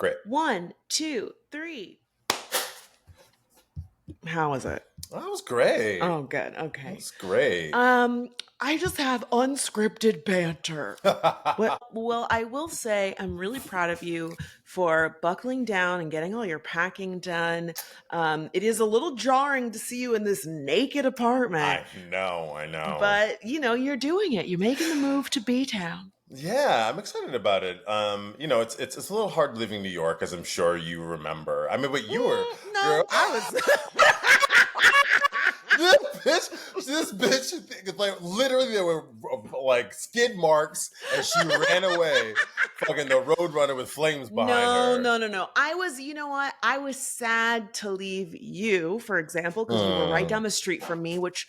Great. 1, 2, 3. How was it? That was great. Oh, good. Okay. That was great. I just have unscripted banter. Well, I will say I'm really proud of you for buckling down and getting all your packing done. It is a little jarring to see you in this naked apartment. I know. But, you're doing it. You're making the move to B-Town. Yeah, I'm excited about it. It's a little hard living New York, as I'm sure you remember. I mean, but you were I was this bitch, like literally there were like skid marks, and she ran away, fucking the roadrunner with flames behind her. No. I was, you know what? I was sad to leave you, for example, because you were right down the street from me, which,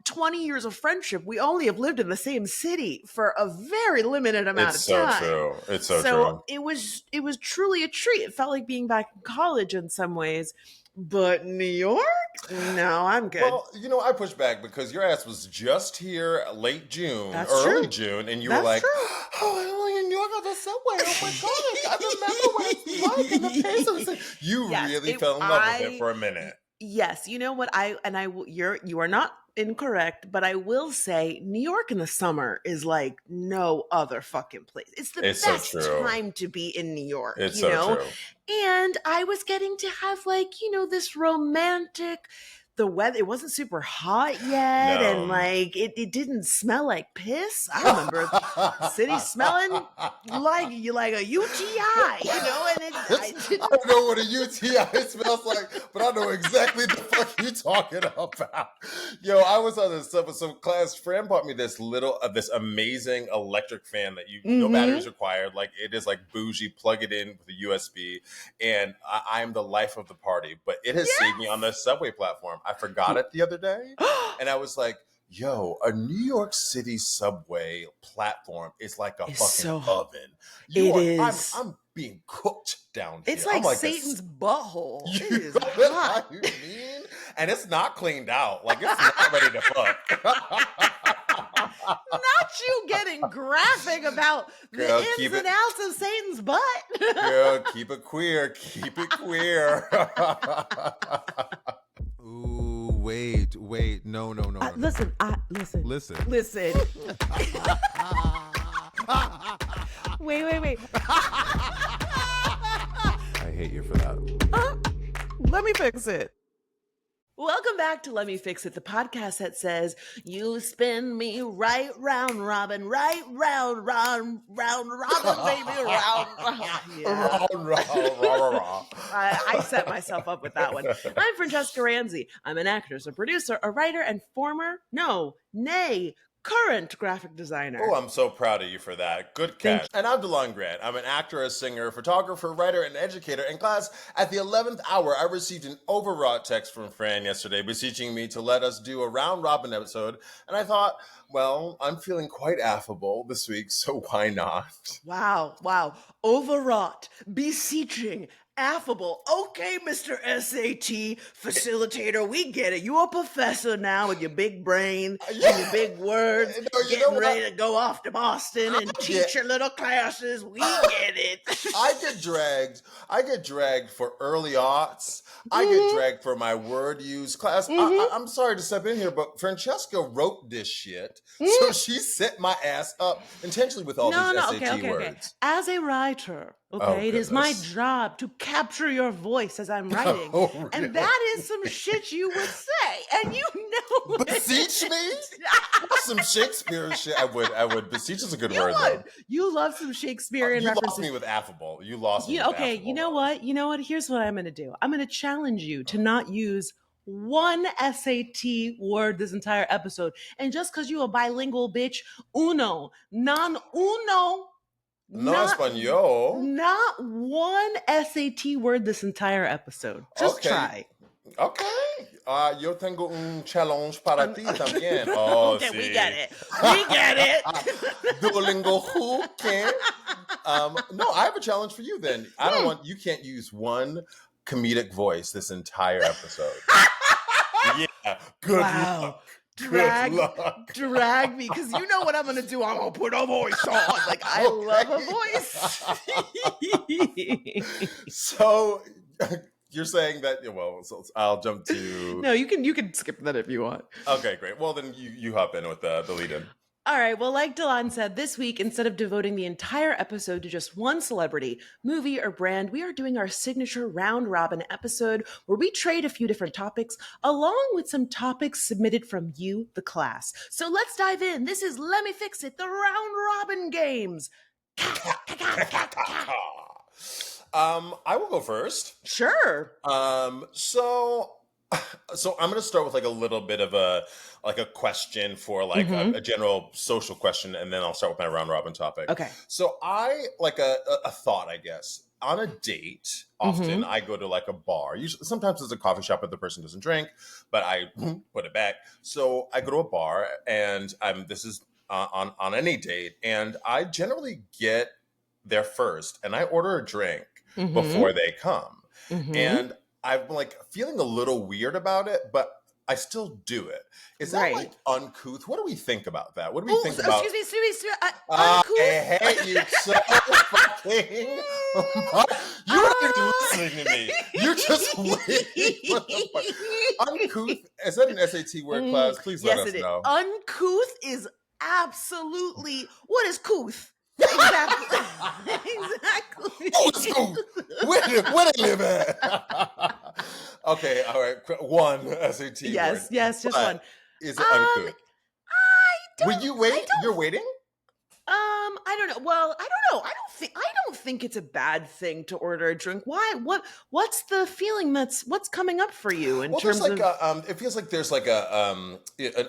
20 years of friendship, we only have lived in the same city for a very limited amount of time. It's so true. It was truly a treat. It felt like being back in college in some ways. But New York? No, I'm good. Well, I pushed back because your ass was just here late June, early June, and you were like, oh, I'm only in New York on the subway. Oh my God, I remember what it's like in the Pacers. You really fell in love with it for a minute. Yes, you know what? You are not incorrect, but I will say New York in the summer is like no other fucking place. It's the best time to be in New York, It's so true. And I was getting to have this romantic, the weather, it wasn't super hot yet, and it didn't smell like piss. I remember the city smelling like a UTI, and I don't know what a UTI smells like, but I know exactly the fuck you're talking about. Yo, I was on this stuff with some class friend bought me this amazing electric fan that no batteries required. Like it is like bougie, plug it in with a USB, and I'm the life of the party. But it has saved me on the subway platform. I forgot it the other day, and I was like, yo, a New York City subway platform is like a fucking oven. I'm being cooked down here. It's like Satan's butthole. It is hot. You mean? And it's not cleaned out. Like, it's not ready to fuck. Not you getting graphic about the ins and outs of Satan's butt. Girl, keep it queer. Keep it queer. Ooh, wait. No. Listen. Wait. I hate you for that. Let me fix it. Welcome back to Let Me Fix It, the podcast that says, you spin me right round, Robin, right round, Robin, baby, round. Yeah. I set myself up with that one. I'm Franchesca Ramsey. I'm an actress, a producer, a writer, and current graphic designer. Oh, I'm so proud of you for that. Good catch. And I'm DeLon Grant. I'm an actor, a singer, photographer, writer, and educator. In class, at the 11th hour, I received an overwrought text from Fran yesterday beseeching me to let us do a round robin episode. And I thought, well, I'm feeling quite affable this week, so why not? Wow. Overwrought, beseeching, affable. Okay, Mr. SAT facilitator, we get it. You're a professor now with your big brain and your big words, getting ready to go off to Boston and teach your little classes. We get it. I get dragged for early aughts. I get dragged for my word use class. I'm sorry to step in here, but Franchesca wrote this shit, so she set my ass up intentionally with all these SAT words. Okay. As a writer, it is my job to capture your voice as I'm writing. Really? And that is some shit you would say. And you know it. Beseech me? Some Shakespeare shit. I would. Beseech is a good word, though. You love some Shakespearean references. You lost me with affable. You lost me with affable. Okay, you know what? Here's what I'm going to do. I'm going to challenge you to not use one SAT word this entire episode. And just because you a bilingual bitch, non uno. No español. Not one SAT word this entire episode. Just try. Okay. Yo tengo un challenge para ti también. Oh, okay, sí. We get it. Duolingo who can? No, I have a challenge for you then. You can't use one comedic voice this entire episode. Yeah. Good luck. Good luck. drag me, because you know what I'm gonna do. I'm gonna put a voice on. Like, I love a voice. So you're saying that, well, so I'll jump to. No, you can skip that if you want. Okay, great. Well, then you hop in with the lead in. All right. Well, like Delan said, this week, instead of devoting the entire episode to just one celebrity, movie, or brand, we are doing our signature round robin episode where we trade a few different topics along with some topics submitted from you, the class. So let's dive in. This is Lemme Fix It, the round robin games. I will go first. Sure. So I'm going to start with like a little bit of a question for like a general social question, and then I'll start with my round robin topic. Okay. So I like a thought, I guess. On a date, often I go to like a bar. Usually, sometimes it's a coffee shop if the person doesn't drink, but I put it back. So I go to a bar, and this is on any date, and I generally get there first, and I order a drink before they come, and I'm like feeling a little weird about it, but I still do it. Is that like uncouth? What do we think about that? What do we think about? Excuse me. I hate you so fucking much. You're not even listening to me. You're just waiting. What the fuck? Uncouth. Is that an SAT word class? Please let us know. Uncouth is absolutely what is couth? Exactly. Exactly. Oh, it's cool. Where they live at? Okay, all right. One SAT Yes, word. yes, just one. Is it uncouth? I don't. Will you wait? You're waiting? I don't know. Well, I don't know. I don't think it's a bad thing to order a drink. Why? What's the feeling what's coming up for you in terms there's like of it feels like there's like an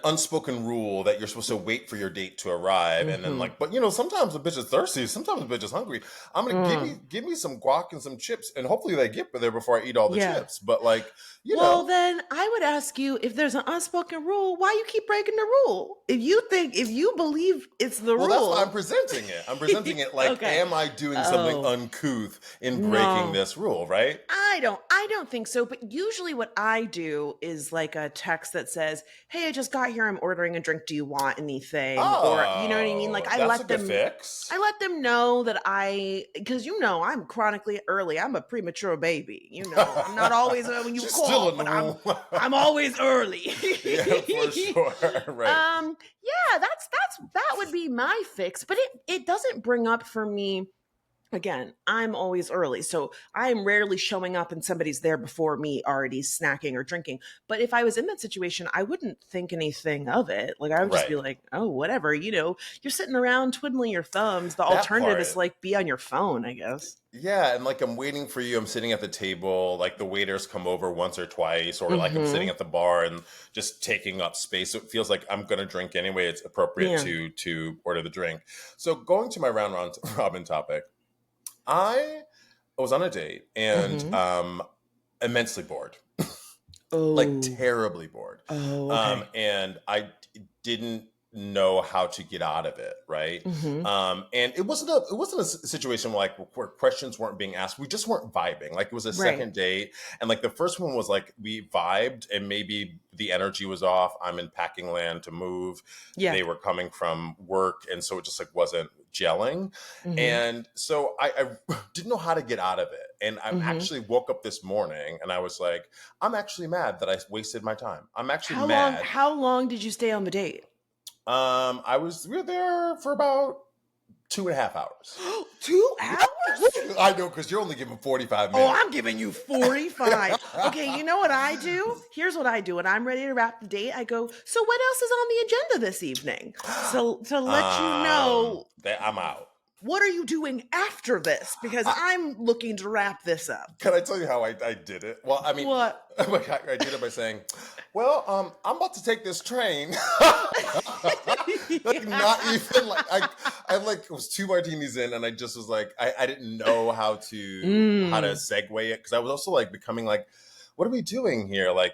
unspoken rule that you're supposed to wait for your date to arrive, and then like, but sometimes a bitch is thirsty, sometimes a bitch is hungry. I'm gonna give me some guac and some chips, and hopefully they get there before I eat all the chips. But like, well, then I would ask you, if there's an unspoken rule, why you keep breaking the rule? If you believe it's the rule, that's why I'm presenting it. I'm presenting it like, am I doing something uncouth in breaking this rule? Right? I don't think so. But usually, what I do is like a text that says, "Hey, I just got here. I'm ordering a drink. Do you want anything?" Or you know what I mean? Like I let them know that because I'm chronically early. I'm a premature baby. I'm not always when you call, but I'm always early. Yeah, for sure. Right. Yeah, that would be my fix. But it doesn't bring up for me. Again, I'm always early, so I'm rarely showing up and somebody's there before me already snacking or drinking. But if I was in that situation, I wouldn't think anything of it. Like, I would just be like, oh, whatever. You're sitting around twiddling your thumbs. The alternative is like be on your phone, I guess. Yeah, and like I'm waiting for you. I'm sitting at the table. Like the waiters come over once or twice, or like I'm sitting at the bar and just taking up space. So it feels like I'm gonna drink anyway. It's appropriate to order the drink. So going to my round robin topic. I was on a date and immensely bored, like terribly bored. Oh, okay. And I didn't know how to get out of it, right? And it wasn't a situation where questions weren't being asked. We just weren't vibing. Like it was a second date, and like the first one was like we vibed, and maybe the energy was off. I'm in packing land to move. Yeah. They were coming from work, and so it just like wasn't gelling. And so I didn't know how to get out of it. And I actually woke up this morning and I was like, I'm actually mad that I wasted my time. I'm actually mad. How long did you stay on the date? We were there for about 2.5 hours. 2 hours? I know, because you're only giving 45 minutes. Oh, I'm giving you 45. Okay, you know what I do? Here's what I do. When I'm ready to wrap the date, I go, so what else is on the agenda this evening? So to let you know that I'm out. What are you doing after this? Because I'm looking to wrap this up. Can I tell you how I did it? Well, I mean, what? I did it by saying, well, I'm about to take this train. Like, not even like, I like was 2 martinis in and I just was like, I didn't know how to segue it. Cause I was also like becoming like, what are we doing here? Like,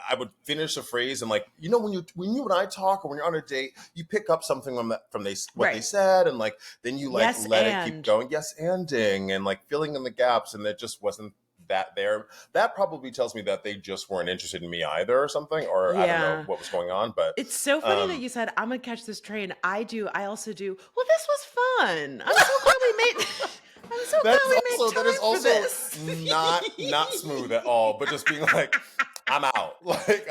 I would finish a phrase and like, when you and I talk or when you're on a date, you pick up something from what they said, and like then you like let it keep going. Yes, anding and like filling in the gaps, and that just wasn't that probably tells me that they just weren't interested in me either or something, or I don't know what was going on. But it's so funny that you said, I'm gonna catch this train. I also do. Well, this was fun. I'm so glad we made I'm so glad we made time that is for this. not smooth at all, but just being like, I'm out. Like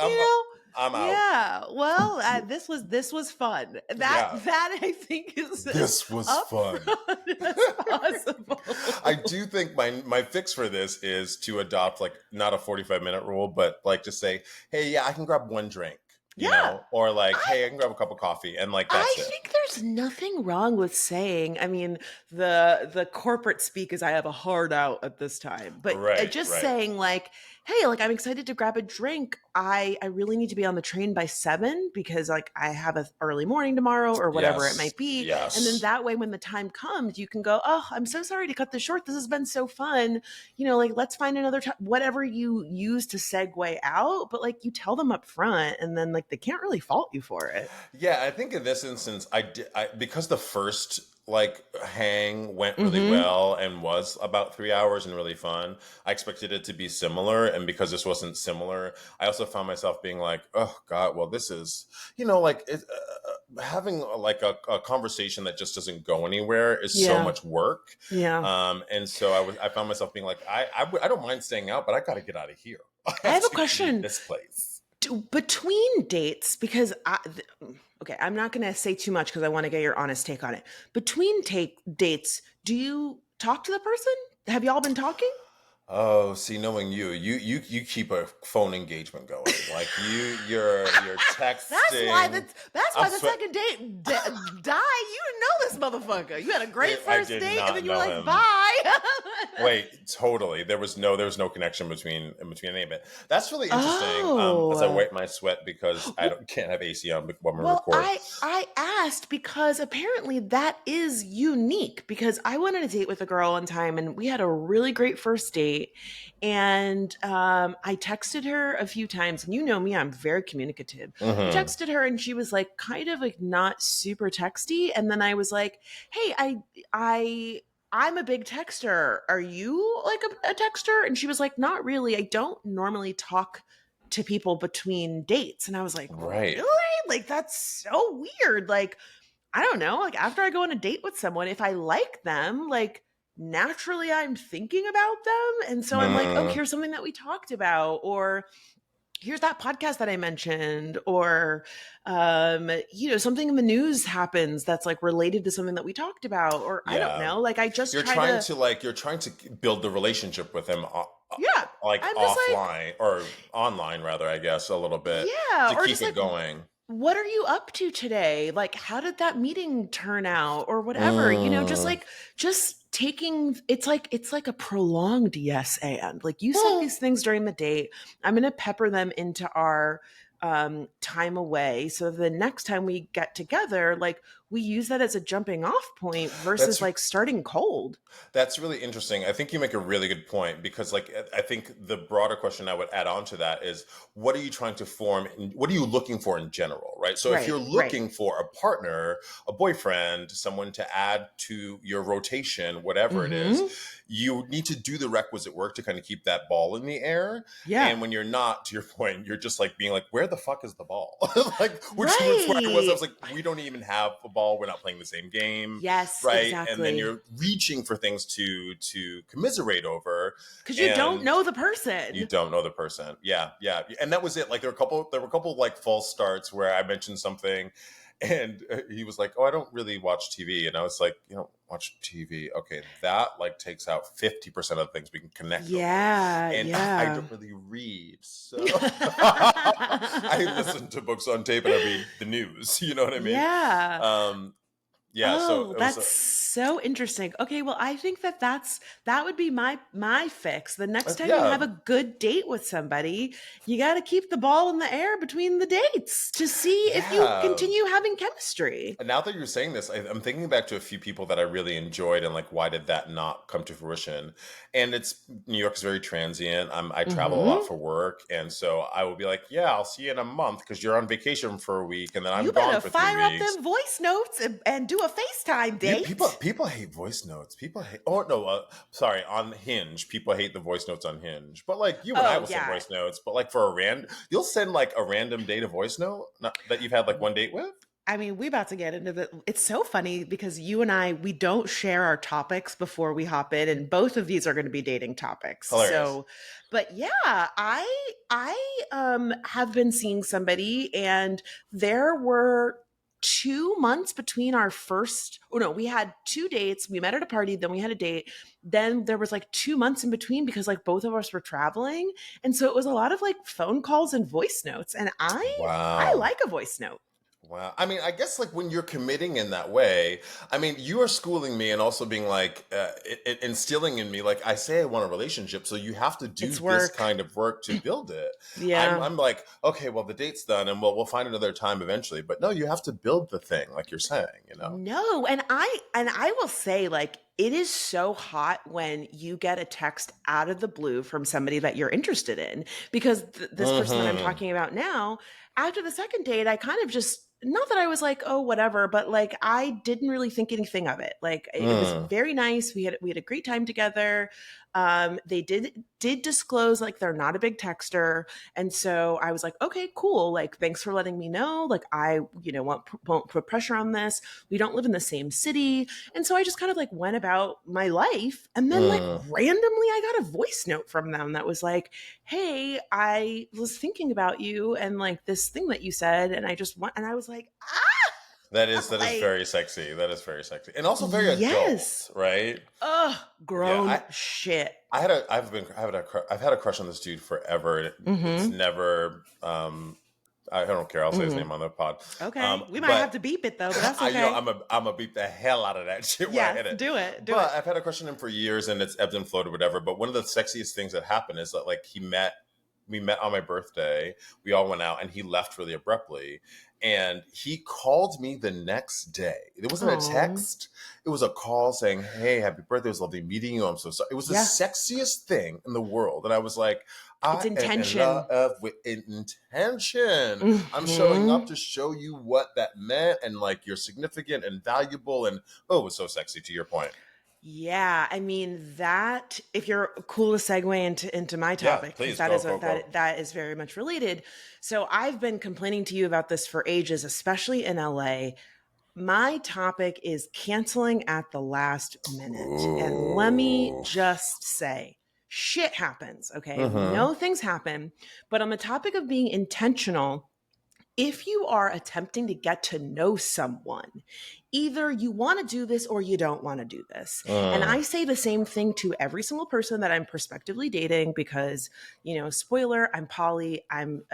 I'm out. Yeah. Well, this was fun. That I think is this was fun as possible. I do think my fix for this is to adopt like not a 45-minute rule, but like just say, hey, yeah, I can grab one drink. You know, or like, hey, I can grab a cup of coffee, and like that's it. I think there's nothing wrong with saying. I mean, the corporate speak is I have a hard out at this time, but saying like, hey, like I'm excited to grab a drink. I really need to be on the train by 7 because like I have an early morning tomorrow or whatever it might be. Yes. And then that way, when the time comes, you can go, oh, I'm so sorry to cut this short. This has been so fun. You know, like let's find another time. Whatever you use to segue out, but like you tell them up front, and then like they can't really fault you for it. Yeah, I think in this instance, I because the first like hang went really well and was about 3 hours and really fun. I expected it to be similar, and because this wasn't similar, I also found myself being like, oh God, well this is, you know, like having like a conversation that just doesn't go anywhere is so much work. Yeah. And so I found myself being like, I don't mind staying out, but I got to get out of here. I have a question. This place. Between dates, because I'm not going to say too much because I want to get your honest take on it. Between dates, do you talk to the person? Have y'all been talking? Oh, see, knowing you keep a phone engagement going. Like you're texting. That's why the second date die. You didn't know this motherfucker. You had a great first date, and then you were like, him. bye. Wait, totally. There was no connection between any of it. That's really interesting. As I wipe my sweat because I can't have AC on when we're recording. I asked because apparently that is unique. Because I went on a date with a girl one time, and we had a really great first date. And I texted her a few times, and you know me, I'm very communicative. I texted her, and she was like kind of like not super texty. And then I was like, hey, I'm a big texter. Are you like a texter? And she was like, not really. I don't normally talk to people between dates. And I was like, right. Really? Like, that's so weird. Like, I don't know. Like, after I go on a date with someone, if I like them, like, naturally I'm thinking about them. And so I'm like, oh, here's something that we talked about, or here's that podcast that I mentioned, or, you know, something in the news happens that's like related to something that we talked about, or I don't know. Like I just you're trying to build the relationship with him. Like offline or online rather, I guess a little bit. Yeah. To or keep just it like, going. What are you up to today? Like, how did that meeting turn out, or whatever, you know, just taking, it's like a prolonged yes and. Like you said these things during the date. I'm going to pepper them into our time away. So the next time we get together, like we use that as a jumping off point versus like starting cold. That's really interesting. I think you make a really good point because like, I think the broader question I would add on to that is what are you trying to form? What are you looking for in general? Right. So if you're looking for a partner, a boyfriend, someone to add to your rotation, whatever it is, you need to do the requisite work to kind of keep that ball in the air. Yeah. And when you're not, to your point, you're just like being like, where the fuck is the ball? Like, which was, I was like, we don't even have a ball. We're not playing the same game. Yes. Right. Exactly. And then you're reaching for things to commiserate over. Because you don't know the person. You don't know the person. Yeah. Yeah. And that was it. Like there were a couple like false starts where I mentioned something and he was like, oh, I don't really watch TV. And I was like, you know, watch TV. Okay. That like takes out 50% of the things we can connect over. And I don't really read. So I listen to books on tape and I read the news. You know what I mean? Yeah. Yeah. Oh, so that's so interesting. Okay, well, I think that would be my fix. The next time you have a good date with somebody, you got to keep the ball in the air between the dates to see if you continue having chemistry. Now that you're saying this, I'm thinking back to a few people that I really enjoyed and like, why did that not come to fruition? And New York's very transient. I travel a lot for work. And so I will be like, yeah, I'll see you in a month because you're on vacation for a week and then I'm gone for 3 weeks. You better fire up them voice notes and do a FaceTime Yeah, date. people hate voice notes. People hate. Oh no, sorry. On Hinge, people hate the voice notes on Hinge. But like you and I will send voice notes. But like for you'll send like a random date a voice note that you've had like one date with. I mean, we about to get into the. It's so funny because you and I, we don't share our topics before we hop in, and both of these are going to be dating topics. Hilarious. So, but yeah, I have been seeing somebody, and there were 2 months between our first. Oh no, we had 2 dates. We met at a party, then we had a date. Then there was like 2 months in between because like both of us were traveling, and so it was a lot of like phone calls and voice notes. And I like a voice note. Wow. I mean, I guess like when you're committing in that way, I mean, you are schooling me and also being like instilling in me, like I say, I want a relationship. So you have to do this kind of work to build it. Yeah. I'm like, okay, well, the date's done and we'll find another time eventually. But no, you have to build the thing like you're saying, you know? No. And I will say like, it is so hot when you get a text out of the blue from somebody that you're interested in, because this person that I'm talking about now, after the second date, I kind of just, not that I was like, oh, whatever, but like I didn't really think anything of it. Like it was very nice. We had a great time together. They did disclose like they're not a big texter, and so I was like, okay, cool. Like thanks for letting me know. Like I, won't put pressure on this. We don't live in the same city, and so I just kind of like went about my life, and then like randomly I got a voice note from them that was like, hey, I was thinking about you and like this thing that you said, and I just went, and I was like, That is very sexy. That is very sexy, and also very adult, right? Ugh, grown shit. I've had a crush on this dude forever. It's never. I don't care. I'll say his name on the pod. Okay, we might have to beep it though, but that's okay. I'm a beep the hell out of that shit when I hit it. Do it. I've had a crush on him for years, and it's ebbed and flowed or whatever. But one of the sexiest things that happened is that like we met on my birthday. We all went out, and he left really abruptly. And he called me the next day. It wasn't a text. It was a call saying, hey, happy birthday. It was lovely meeting you. I'm so sorry. It was the sexiest thing in the world. And I was like, it's intention. Am in love with intention. I'm showing up to show you what that meant. And like, you're significant and valuable. And it was so sexy, to your point. Yeah, I mean that. If you're cool to segue into my topic, please, that is very much related. So I've been complaining to you about this for ages, especially in LA. My topic is canceling at the last minute, and let me just say, shit happens. Okay, we know things happen, but on the topic of being intentional. If you are attempting to get to know someone, either you want to do this or you don't want to do this. And I say the same thing to every single person that I'm prospectively dating because, spoiler, I'm poly. I'm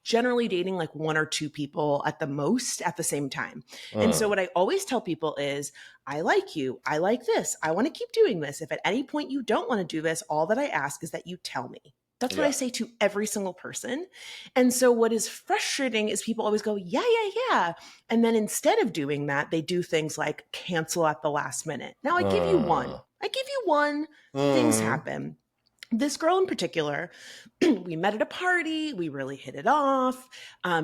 generally dating like one or two people at the most at the same time. And so what I always tell people is, I like you. I like this. I want to keep doing this. If at any point you don't want to do this, all that I ask is that you tell me. That's what I say to every single person. And so what is frustrating is people always go, yeah. And then instead of doing that, they do things like cancel at the last minute. Now I give you one. Things happen. This girl in particular, we met at a party. We really hit it off.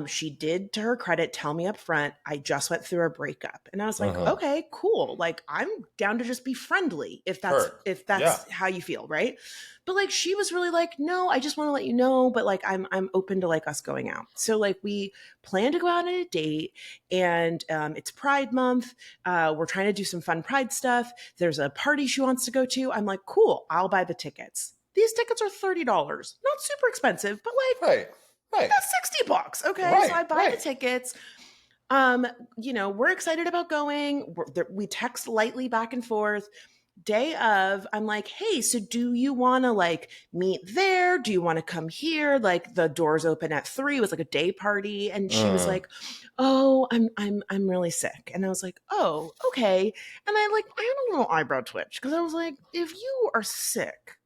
She did, to her credit, tell me up front, I just went through a breakup. And I was like, okay, cool. Like I'm down to just be friendly if that's how you feel, right? But like she was really like, no, I just want to let you know, but like I'm open to like us going out. So like we plan to go out on a date, and it's Pride Month. We're trying to do some fun Pride stuff. There's a party she wants to go to. I'm like, cool, I'll buy the tickets. These tickets are $30. Not super expensive, but like that's $60. Okay. Right, so I buy the tickets. We're excited about going. We text lightly back and forth. Day of, I'm like, hey, so do you want to like meet there? Do you want to come here? Like the doors open at 3. It was like a day party. And she was like, oh, I'm really sick. And I was like, oh, okay. And I had a little eyebrow twitch because I was like, if you are sick,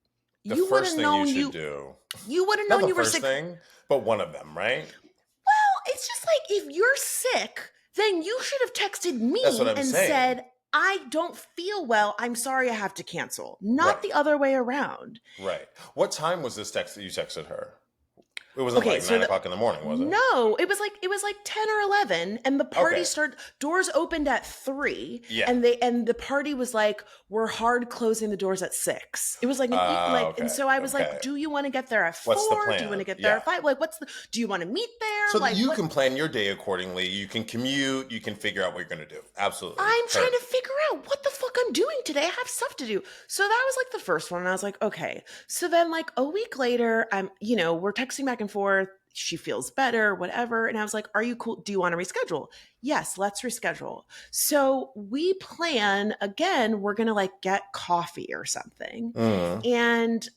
you would have known you would have known you were sick. Thing, but one of them, right? Well, it's just like if you're sick, then you should have texted me and said, I don't feel well. I'm sorry I have to cancel. Not the other way around. Right. What time was this text that you texted her? It wasn't Okay, like so 9 o'clock in the morning, was it? no, it was like 10 or 11, and the party Okay. started. Doors opened at 3, Yeah. and the party was like, we're hard closing the doors at 6. It was like like, and Okay. so I was Okay. like, do you want to get there at What's the 4? Do you want plan? to get there Yeah. at 5? Like, do you want to meet there? So like, that you what? can plan your day accordingly. You can commute. You can figure out what you're going to do. Absolutely. I'm trying to figure out what the fuck I'm doing today. I have stuff to do. So that was like the first one. And I was like, okay. So then like a week later, we're texting back and forth. She feels better, whatever. And I was like, are you cool? Do you want to reschedule? Yes, let's reschedule. So we plan again, we're going to like get coffee or something. And,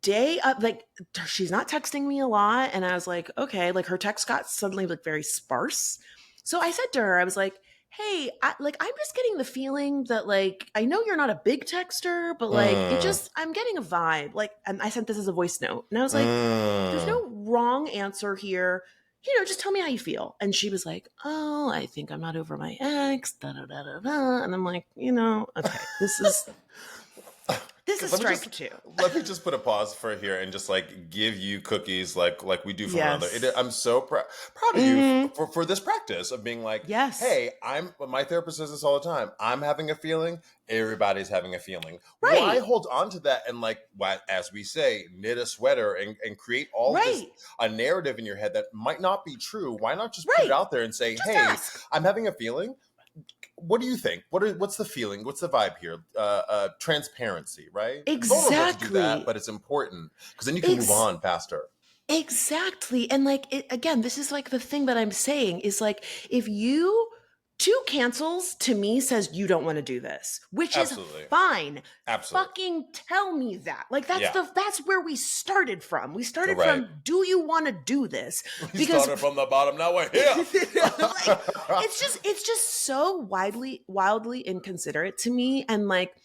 day up, like she's not texting me a lot. And I was like, okay, like her text got suddenly like very sparse. So I said to her, I was like, hey, I'm just getting the feeling that like, I know you're not a big texter, but like I'm getting a vibe. Like, and I sent this as a voice note and I was like, there's no wrong answer here. Just tell me how you feel. And she was like, oh, I think I'm not over my ex, da da da da da. And I'm like, okay, this is strike 2. Let me just put a pause for here and just like give you cookies like we do for one another. I'm so proud of you for this practice of being like, yes, hey, my therapist says this all the time. I'm having a feeling. Everybody's having a feeling. Right. Why hold on to that and like, as we say, knit a sweater and create all this a narrative in your head that might not be true? Why not just put it out there and say, just hey, ask. I'm having a feeling. What do you think? What's the feeling? What's the vibe here? Transparency, right? Exactly. It's vulnerable to do that, but it's important because then you can move on faster. Exactly. And like, again, this is like the thing that I'm saying is like, if you 2 cancels to me says you don't want to do this, which Absolutely. is fine. Absolutely. Fucking tell me that. Like that's where we started from. We started from, do you want to do this? We started from the bottom. Now we're here. Like, it's just so wildly inconsiderate to me. And like,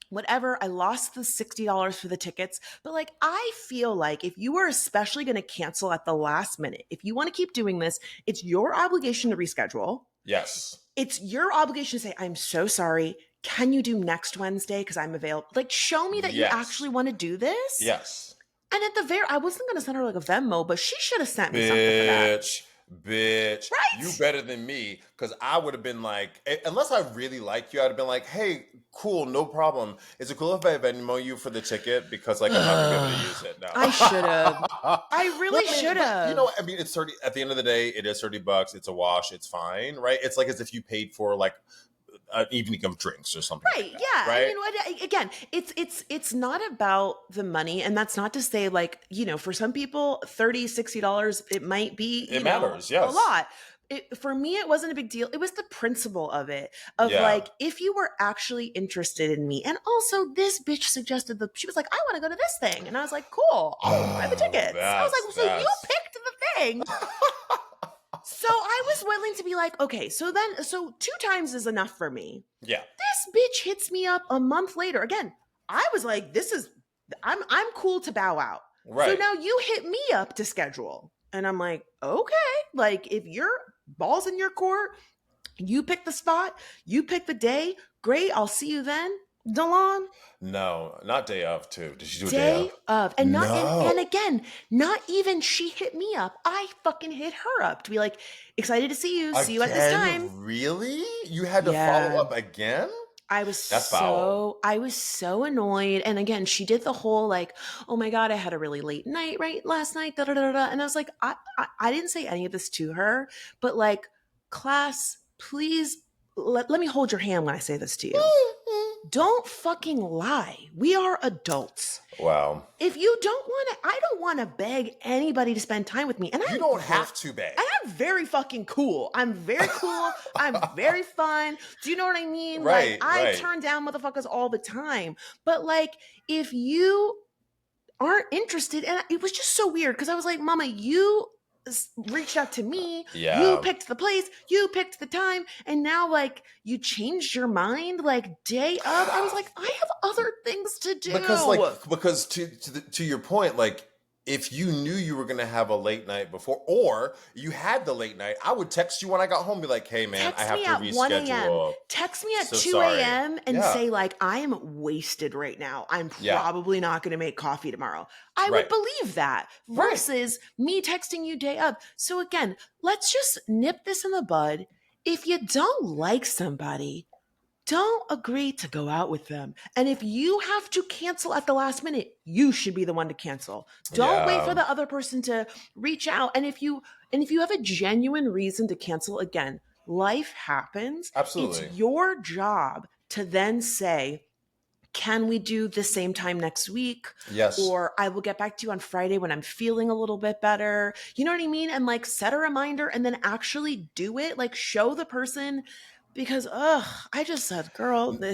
whatever, I lost the $60 for the tickets, but like, I feel like if you are especially going to cancel at the last minute, if you want to keep doing this, it's your obligation to reschedule. Yes. It's your obligation to say, I'm so sorry. Can you do next Wednesday? Because I'm available. Like, show me that you actually want to do this. Yes. And at the I wasn't going to send her like a Venmo, but she should have sent me something for that. Bitch, right? You better than me, because I would have been like, unless I really like you, I'd have been like, hey, cool, no problem. Is it cool if I Venmo you for the ticket? Because like I'm not gonna be able to use it now. I should have. I really should have. It's 30. At the end of the day, it is $30. It's a wash. It's fine, right? It's like as if you paid for like an evening of drinks or something. Right. Like that, yeah. Right? I mean, again, it's not about the money. And that's not to say like, for some people, $30, $60, it might be, it matters. Yes. a lot. For me, it wasn't a big deal. It was the principle of it, of like, if you were actually interested in me. And also this bitch suggested she was like, I want to go to this thing. And I was like, cool, I'll buy the tickets. I was like, so you picked the thing. So I was willing to be like, okay, so 2 times is enough for me. Yeah. This bitch hits me up a month later. Again, I was like, I'm cool to bow out. Right. So now you hit me up to schedule. And I'm like, okay, like if your ball's in your court, you pick the spot, you pick the day, great, I'll see you then. Delon? No, not day of too. Did she do a day of? And not No. and again, not even she hit me up. I fucking hit her up to be like, excited to see you. See you at this time. Really? You had to follow up again? I was so annoyed. And again, she did the whole like, oh my God, I had a really late night last night. Da, da, da, da. And I was like, I didn't say any of this to her, but like, class, please let me hold your hand when I say this to you. Don't fucking lie. We are adults. Wow. If you don't want to, I don't want to beg anybody to spend time with me. And you don't have to beg. And I'm very fucking cool. I'm very cool. I'm very fun. Do you know what I mean? Right, like I turn down motherfuckers all the time. But like if you aren't interested, and it was just so weird because I was like, Mama, you reached out to me, you picked the place, you picked the time, and now like you changed your mind like day of. I was like, I have other things to do. Because to your point, like if you knew you were going to have a late night before, or you had the late night, I would text you when I got home, be like, hey man, Text I have me to at 1 a.m. reschedule. Text me at So 2 sorry. a.m. and Yeah. say, like, I am wasted right now. I'm Yeah. probably not going to make coffee tomorrow. I Right. would believe that versus me texting you day of. So again, let's just nip this in the bud. If you don't like somebody, don't agree to go out with them. And if you have to cancel at the last minute, you should be the one to cancel. Don't wait for the other person to reach out. And if you have a genuine reason to cancel, again, life happens. Absolutely. It's your job to then say, can we do the same time next week? Yes. Or I will get back to you on Friday when I'm feeling a little bit better. You know what I mean? And like set a reminder and then actually do it. Like show the person, because I just said, girl, no,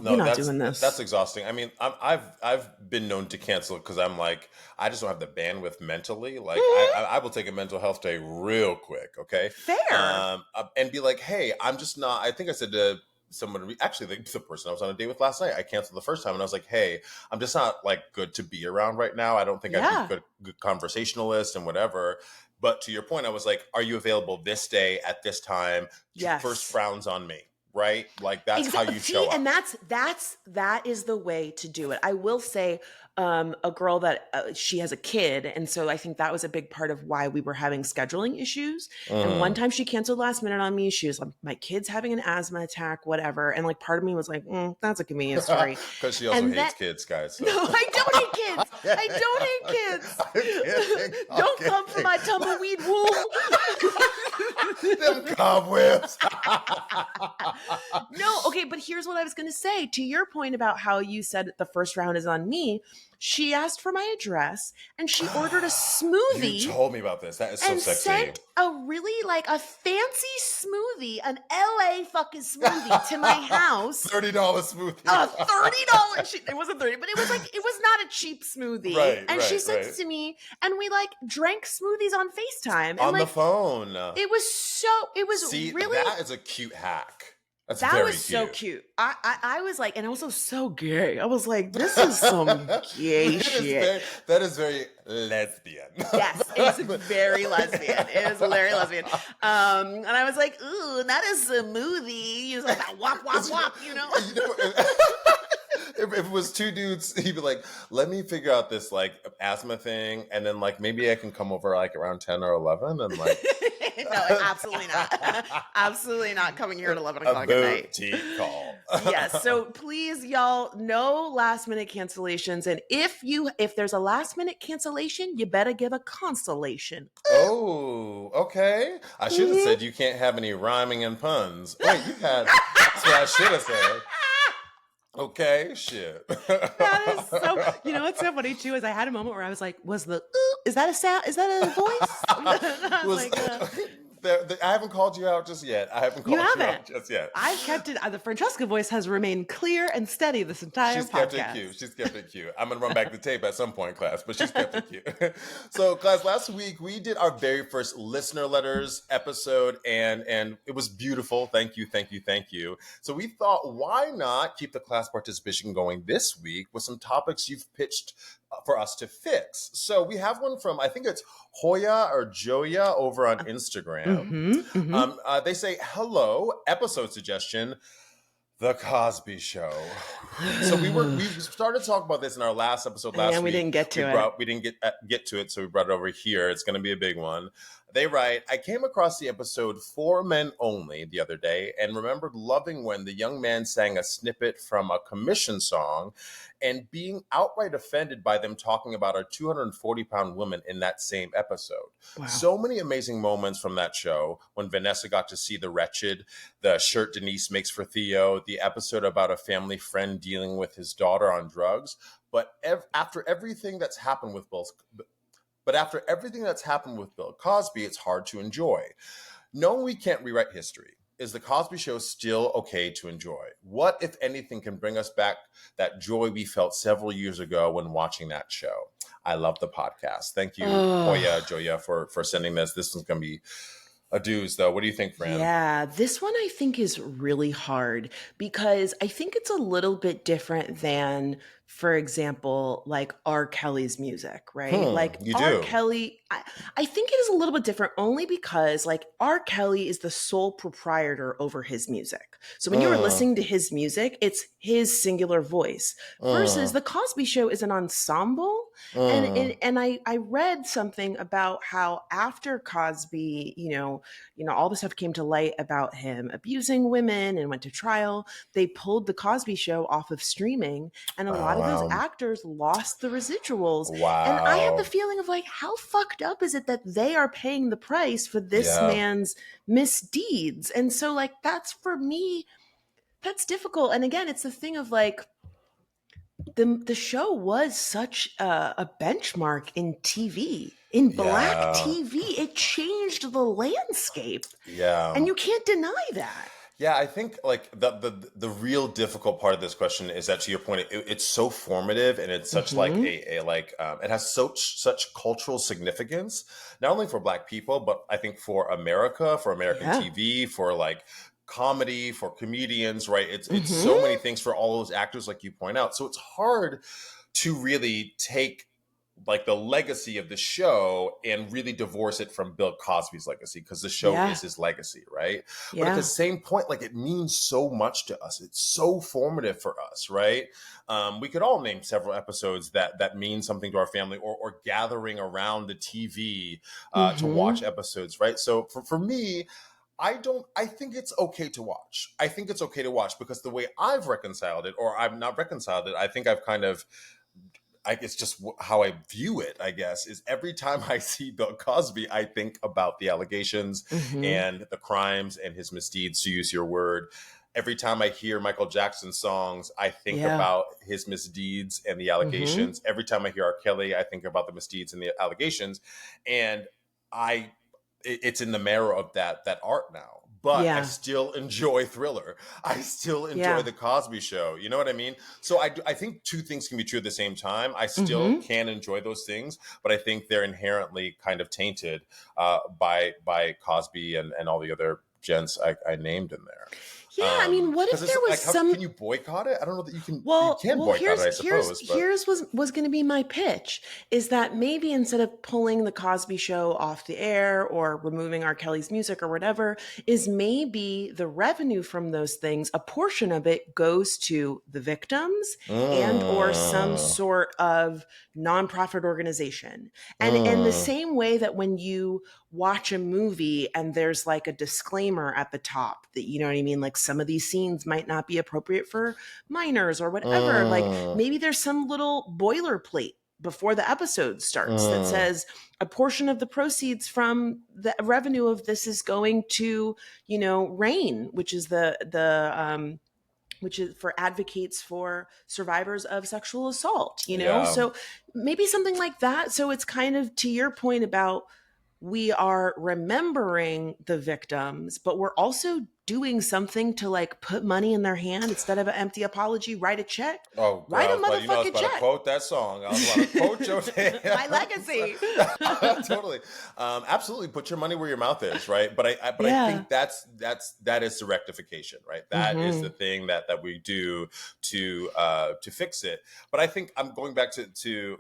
you're not doing this. That's exhausting. I mean, I've been known to cancel because I'm like, I just don't have the bandwidth mentally. Like, I will take a mental health day real quick. Okay, fair. And be like, hey, I'm just not. I think I said to someone, actually the person I was on a date with last night, I canceled the first time, and I was like, hey, I'm just not like good to be around right now. I don't think I'd be good conversationalist and whatever. But to your point, I was like, are you available this day at this time? Yes. First frowns on me, right? Like that's how you show up. And that is the way to do it. I will say, a girl that she has a kid, and so I think that was a big part of why we were having scheduling issues. And one time she canceled last minute on me. She was like, my kid's having an asthma attack, whatever. And like part of me was like, that's a convenient story. Because she also hates kids, guys. So. No, I don't hate kids. I don't hate kids. Don't come for my tumbleweed womb. Them cobwebs. No, okay, but here's what I was going to say. To your point about how you said the first round is on me, she asked for my address and she ordered a smoothie. You told me about this. That is so sexy. And sent a really like a fancy smoothie, an LA fucking smoothie to my house. $30 smoothie. $30. It wasn't 30, but it was like, it was not a cheap smoothie. And she sent it to me and we like drank smoothies on FaceTime. And on like, the phone. It was really. That is a cute hack. That was so cute. I was like, and also so gay. I was like, this is some gay shit. That is very lesbian. Yes, it's very lesbian. It is very lesbian. And I was like, ooh, that is a smoothie. He was like, wop, wop, wop, you know? If it was two dudes, he'd be like, let me figure out this like asthma thing. And then like, maybe I can come over like around 10 or 11 and like. No, absolutely not. Absolutely not coming here at 11 o'clock at night. Call. Yes. So please, y'all, no last minute cancellations. And if there's a last minute cancellation, you better give a consolation. Oh, okay. I should have said you can't have any rhyming and puns. Wait, that's what I should have said. Okay, shit. That is so. You know what's so funny too is I had a moment where I was like, is that a sound? Is that a voice? I was like, I haven't called you out just yet. Out just yet. I've kept it. The Franchesca voice has remained clear and steady this entire podcast. She's kept it cute. I'm going to run back the tape at some point, class, but she's kept it cute. So, class, last week we did our very first listener letters episode, and it was beautiful. Thank you. So we thought, why not keep the class participation going this week with some topics you've pitched for us to fix. So we have one from, I think it's Hoya or Joya over on Instagram. They say, hello, episode suggestion, The Cosby Show. So we started talking about this in our last episode last week. We didn't get to it. We didn't get to it, so we brought it over here. It's going to be a big one. They write, I came across the episode For Men Only the other day and remembered loving when the young man sang a snippet from a commission song and being outright offended by them talking about our 240-pound woman in that same episode. Wow. So many amazing moments from that show when Vanessa got to see the wretched, the shirt Denise makes for Theo, the episode about a family friend dealing with his daughter on drugs. But after everything that's happened with Bill Cosby, it's hard to enjoy. Knowing we can't rewrite history, is The Cosby Show still okay to enjoy? What, if anything, can bring us back that joy we felt several years ago when watching that show? I love the podcast. Thank you, Joya, for sending this. This one's going to be Adu's, though. What do you think, Fran? Yeah, this one I think is really hard because I think it's a little bit different than, for example, like R. Kelly's music, right? Like You R. do. Kelly, I think it is a little bit different only because like R. Kelly is the sole proprietor over his music. So when you are Mm, listening to his music, it's his singular voice versus mm, the Cosby Show is an ensemble. mm. And I read something about how after Cosby, all the stuff came to light about him abusing women and went to trial. They pulled the Cosby Show off of streaming, and a lot Oh, of those wow. actors lost the residuals. And I have the Wow. feeling of like, how fucked up is it that they are paying the price for this Yeah. man's misdeeds? And so, like, that's for me, that's difficult. And again, it's the thing of like, the show was such a benchmark in TV, in black Yeah. TV. It changed the landscape. Yeah. And you can't deny that. Yeah, I think like the real difficult part of this question is that, to your point, it's so formative, and it's such like Hmm. a like it has such cultural significance, not only for Black people, but I think for America, for American Yeah. TV, for like comedy, for comedians, right? It's so many Hmm. things for all those actors, like you point out. So it's hard to really take like the legacy of the show and really divorce it from Bill Cosby's legacy, because the show Yeah. is his legacy, right? But at the Yeah. same point, like, it means so much to us. It's so formative for us, right? We could all name several episodes that mean something to our family, or gathering around the TV to Hmm. watch episodes, right? So for me, I think it's okay to watch. I think it's okay to watch because the way I've reconciled it, or I've not reconciled it, I think I've kind of it's just how I view it, I guess, is every time I see Bill Cosby, I think about the allegations Hmm. and the crimes and his misdeeds, to use your word. Every time I hear Michael Jackson songs, I think Yeah. about his misdeeds and the Hmm. allegations. Every time I hear R. Kelly, I think about the misdeeds and the allegations. And I it's in the marrow of that art now. But I Yeah. still enjoy Thriller. I still enjoy Yeah. the Cosby Show. You know what I mean? So I think two things can be true at the same time. I still Hmm. can enjoy those things, but I think they're inherently kind of tainted by Cosby and all the other gents I named in there. Yeah. I mean, what Because if it's there was like, how some can you boycott it? I don't know that you can. You Well, can well, boycott it, here's I here's suppose, but here's was going to be my pitch is that maybe instead of pulling the Cosby Show off the air or removing R. Kelly's music or whatever, is maybe the revenue from those things, a portion of it goes to the victims and or some mm, sort of nonprofit organization. And in the mm, same way that when you watch a movie and there's like a disclaimer at the top that you know what I mean, like some of these scenes might not be appropriate for minors or whatever. Like mm, maybe there's some little boilerplate before the episode starts that mm, says a portion of the proceeds from the revenue of this is going to, RAIN, which is the which is for advocates for survivors of sexual assault. yeah. So maybe something like that. So it's kind of to your point about we are remembering the victims, but we're also doing something to like put money in their hand instead of an empty apology. Write a check. Oh Write God, a I was motherfucking about to check. quote that song. I was about to quote Joe. My legacy. Totally, absolutely. Put your money where your mouth is, right? But I Yeah. think that is the rectification, right? That is the Hmm. thing that we do to fix it. But I think I'm going back to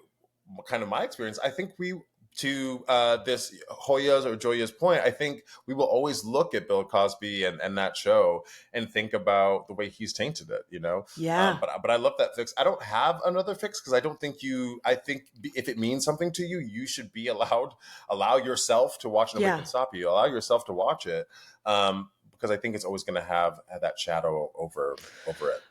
kind of my experience. I think we to this Hoya's or Joya's point, I think we will always look at Bill Cosby and that show and think about the way he's tainted it, you know. Yeah. But I love that fix. I don't have another fix because I don't think you. I think if it means something to you, you should be allow yourself to watch. Nobody Yeah. can stop you. Allow yourself to watch it because I think it's always going to have that shadow over it.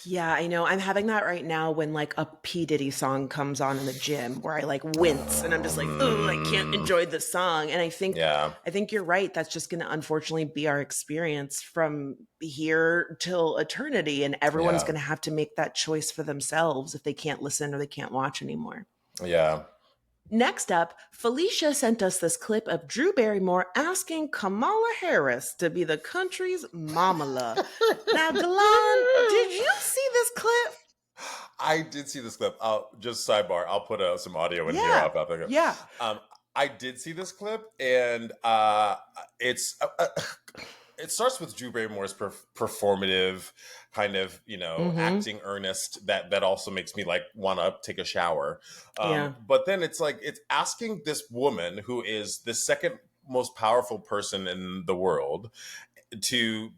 Yeah, I know. I'm having that right now when like a P. Diddy song comes on in the gym where I like wince and I'm just like, oh, I can't Mm, enjoy the song. And I think yeah, I think you're right. That's just gonna unfortunately be our experience from here till eternity. And everyone's yeah, gonna have to make that choice for themselves if they can't listen or they can't watch anymore. yeah. Next up, Felicia sent us this clip of Drew Barrymore asking Kamala Harris to be the country's mamala. Now, Galan, did you see this clip? I did see this clip. I'll just sidebar. I'll put some audio in here. Yeah. I'll Yeah. um, I did see this clip, and it's it starts with Drew Barrymore's performative kind of, acting earnest that also makes me like want to take a shower. But then it's like it's asking this woman who is the second most powerful person in the world to,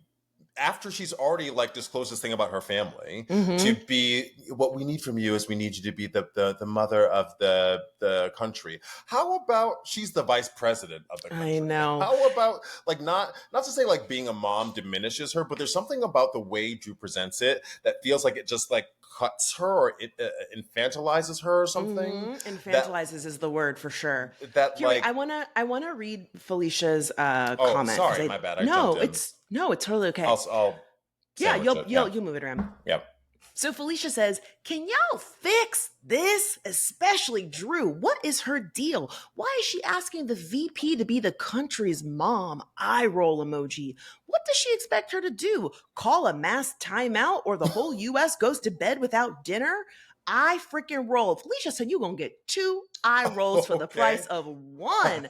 after she's already like disclosed this thing about her family, to be, what we need from you is we need you to be the mother of the country. How about she's the vice president of the country? I know. How about like not to say like being a mom diminishes her, but there's something about the way Drew presents it that feels like it just like cuts her or it infantilizes her or something. Infantilizes is the word for sure. That Here, like I wanna read Felicia's comment. Sorry, my bad. It's totally okay. I'll you'll move it around. Yep. So Felicia says, "Can y'all fix this? Especially Drew. What is her deal? Why is she asking the VP to be the country's mom? Eye roll emoji. What does she expect her to do? Call a mass timeout or the whole U.S. goes to bed without dinner? I freaking roll." Felicia said, "You gonna get 2 eye rolls for the price of 1.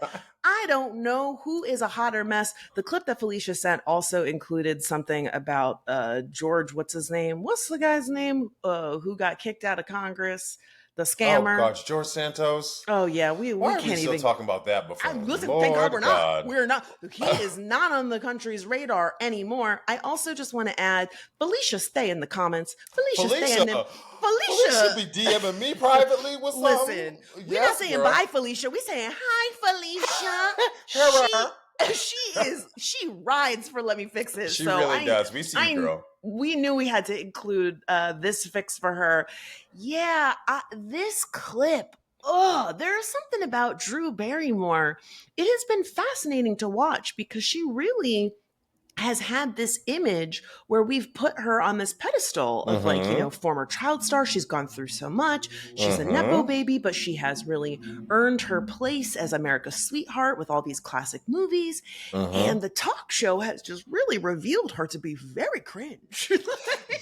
I don't know who is a hotter mess." The clip that Felicia sent also included something about George, what's his name? What's the guy's name who got kicked out of Congress? The scammer. Oh gosh, George Santos. Oh yeah, we Why can't are we still even talking about that before. Listen, Lord thank God we're God. not. We're not. He is not on the country's radar anymore. I also just want to add, Felicia, stay in the comments. Felicia, stay in them. Felicia be DMing me privately. What's up? Listen, we're not saying bye, Felicia. We're saying hi, Felicia. She rides for Let Me Fix It. She really does. We see you, girl. We knew we had to include this fix for her. Yeah, this clip. Oh, there's something about Drew Barrymore. It has been fascinating to watch because she really has had this image where we've put her on this pedestal of like, former child star. She's gone through so much. She's a Nepo baby, but she has really earned her place as America's sweetheart with all these classic movies. And the talk show has just really revealed her to be very cringe.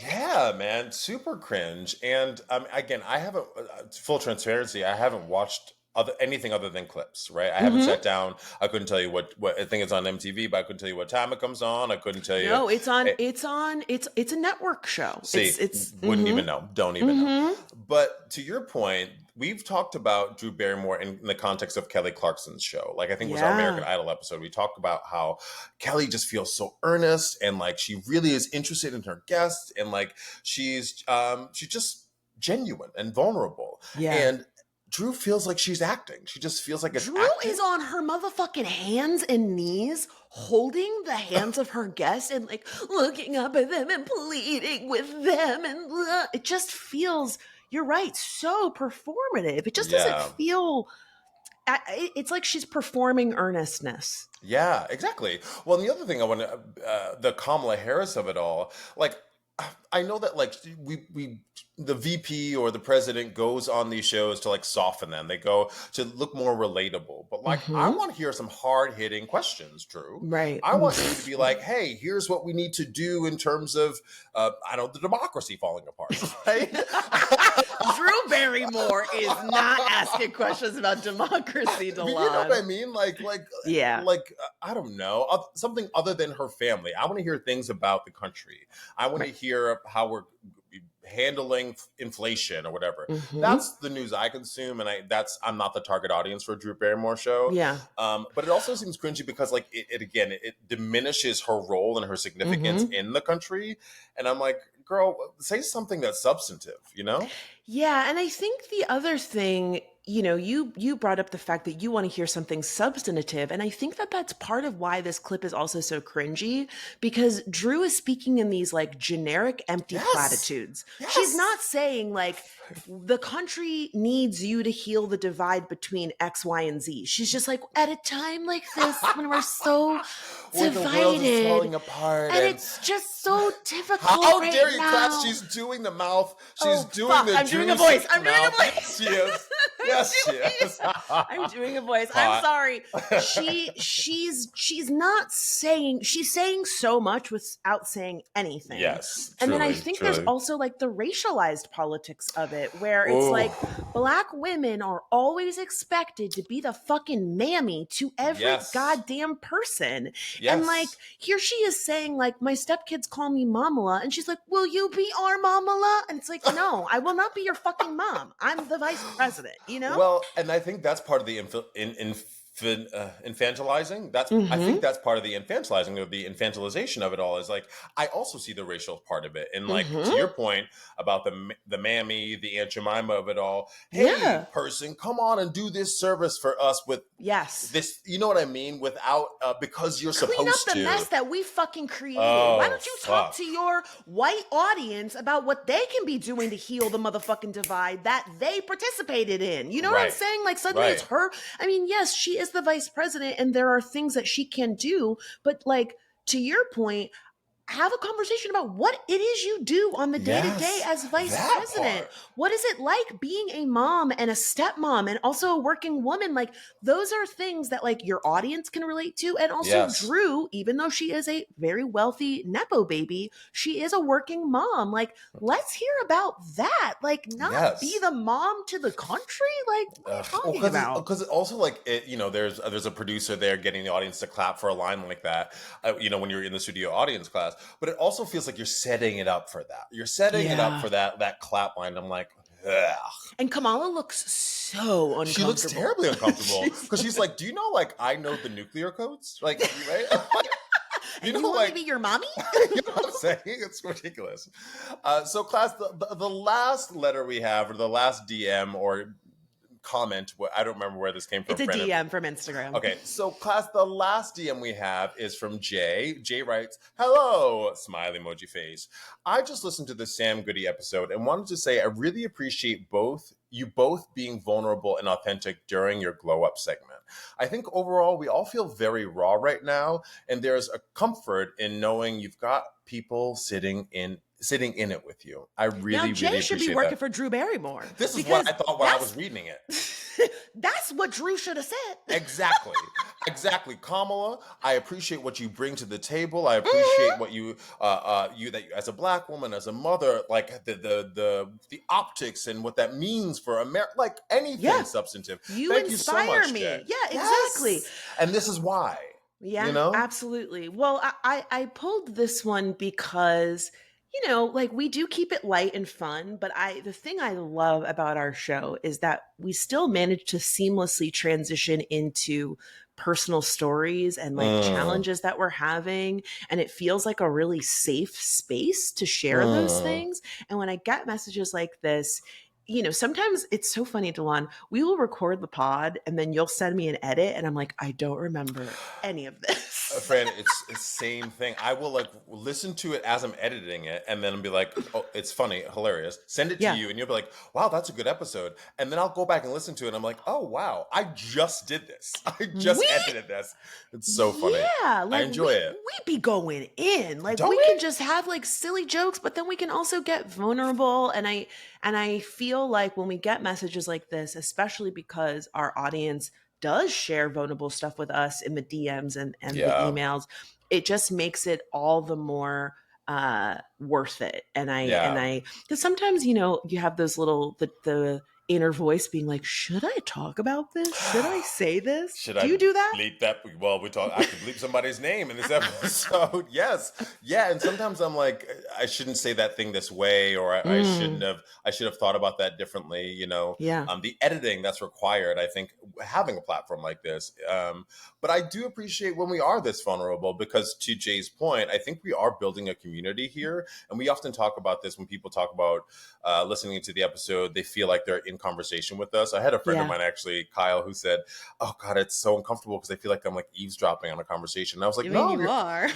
Yeah, man, super cringe. And again, I haven't, full transparency, I haven't watched anything other than clips, right? I haven't sat down. I couldn't tell you what I think it's on MTV, but I couldn't tell you what time it comes on. I couldn't tell you. No, it's a network show. See, wouldn't even know. Don't even know. But to your point, we've talked about Drew Barrymore in the context of Kelly Clarkson's show. Like I think it was our American Idol episode. We talked about how Kelly just feels so earnest and like she really is interested in her guests and like she's just genuine and vulnerable. Yeah. And Drew feels like she's acting. She just feels like it's Drew is on her motherfucking hands and knees, holding the hands of her guests and like looking up at them and pleading with them. And it just feels, you're right, so performative. It just doesn't feel, it's like she's performing earnestness. Yeah, exactly. Well, and the other thing I want to, the Kamala Harris of it all, like, I know that like we the VP or the president goes on these shows to like soften them. They go to look more relatable. But like I want to hear some hard hitting questions, Drew. Right. I want you to be like, hey, here's what we need to do in terms of the democracy falling apart. Right? Drew Barrymore is not asking questions about democracy, Delon. You know what I mean? Like I don't know, something other than her family. I want to hear things about the country. I want to hear how we're handling inflation or whatever. That's the news I consume, and I'm not the target audience for a Drew Barrymore show. Yeah. But it also seems cringy because like it diminishes her role and her significance in the country. And I'm like, girl, say something that's substantive, you know? Yeah, and I think the other thing, you brought up the fact that you want to hear something substantive, and I think that that's part of why this clip is also so cringy, because Drew is speaking in these like generic empty platitudes. She's not saying like the country needs you to heal the divide between X, Y, and Z. She's just like, at a time like this when we're so divided, the world is falling apart, and it's just so difficult. How right dare you, now. Crash? She's doing the mouth. She's doing the. I'm doing a voice. I'm doing a voice. She is. Yes, yes. I'm doing a voice. Hot. I'm sorry. She's not saying, she's saying so much without saying anything. Yes, And then I truly, think truly. there's also like the racialized politics of it, where it's Ooh. like Black women are always expected to be the fucking mammy to every Yes. goddamn person. Yes. And like here she is saying like, my stepkids call me Mamala, and she's like, will you be our Mamala? And it's like, no, I will not be your fucking mom. I'm the vice president, you know? Well, and I think that's part of the infantilizing. I think that's part of the infantilizing, or the infantilization of it all. Is like, I also see the racial part of it, and like to your point about the mammy, the Aunt Jemima of it all. Hey, person, come on and do this service for us with this. You know what I mean? Without because you're supposed to clean up the mess that we fucking created. Oh, why don't you talk to your white audience about what they can be doing to heal the motherfucking divide that they participated in? You know what I'm saying? Like suddenly it's her. I mean, yes, she is the vice president and there are things that she can do, but like to your point, have a conversation about what it is you do on the day-to-day as vice president. What is it like being a mom and a stepmom and also a working woman? Like those are things that like your audience can relate to. And also Drew, even though she is a very wealthy Nepo baby, she is a working mom. Like let's hear about that. Like not be the mom to the country. Like what are you talking about? Because also like there's a producer there getting the audience to clap for a line like that. When you're in the studio audience class. But it also feels like you're setting it up for that. You're setting it up for that clap line. I'm like, ugh. And Kamala looks so uncomfortable. She looks terribly uncomfortable because she's like, do you know, like, I know the nuclear codes? Like, right? You want me to be your mommy? You know what I'm saying? It's ridiculous. So class, the last letter we have, or the last DM or comment, I don't remember where this came from. It's a DM from Instagram. Okay, so class, the last DM we have is from Jay. Jay writes, hello, smiley emoji face. I just listened to the Sam Goody episode and wanted to say I really appreciate you both being vulnerable and authentic during your glow up segment. I think overall we all feel very raw right now, and there's a comfort in knowing you've got people sitting in it with you. I really, Jay really should appreciate be working that. for Drew Barrymore. This is what I thought while I was reading it. That's what Drew should have said. Exactly. Kamala, I appreciate what you bring to the table. I appreciate what you as a Black woman, as a mother, like the optics and what that means for America, like anything substantive. Thank you so much, me. Jay. Yeah, exactly. Yes. And this is why. Yeah, absolutely. Well, I pulled this one because, like we do keep it light and fun, but the thing I love about our show is that we still manage to seamlessly transition into personal stories and like challenges that we're having. And it feels like a really safe space to share those things. And when I get messages like this, sometimes it's so funny, Delon. We will record the pod and then you'll send me an edit and I'm like, I don't remember any of this. Friend, it's the same thing. I will like listen to it as I'm editing it and then be like, oh, it's funny, hilarious. Send it to you and you'll be like, wow, that's a good episode. And then I'll go back and listen to it and I'm like, oh, wow, I just did this. I just edited this. It's so funny. Yeah. I enjoy it. We be going in. Like we can just have like silly jokes, but then we can also get vulnerable. And I feel like when we get messages like this, especially because our audience does share vulnerable stuff with us in the DMs and the emails, it just makes it all the more worth it. And I because sometimes you have those little the inner voice being like, should I talk about this? Should I say this? Do you do that? Bleep that? Well, I could bleep somebody's name in this episode. Yes. Yeah. And sometimes I'm like, I shouldn't say that thing this way, or I should have thought about that differently, the editing that's required, I think, having a platform like this. But I do appreciate when we are this vulnerable, because to Jay's point, I think we are building a community here. And we often talk about this when people talk about listening to the episode, they feel like they're in conversation with us. I had a friend of mine, actually, Kyle, who said, oh God, it's so uncomfortable because I feel like I'm like eavesdropping on a conversation. And I was like, no, you are.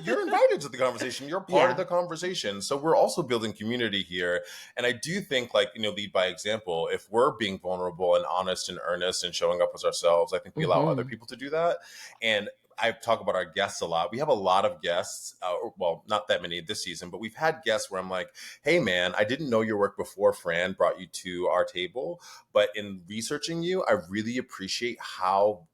You're invited to the conversation. You're part of the conversation. So we're also building community here. And I do think lead by example. If we're being vulnerable and honest and earnest and showing up as ourselves, I think we allow other people to do that. And I talk about our guests a lot. We have a lot of guests, well, not that many this season, but we've had guests where I'm like, hey man, I didn't know your work before Fran brought you to our table, but in researching you, I really appreciate how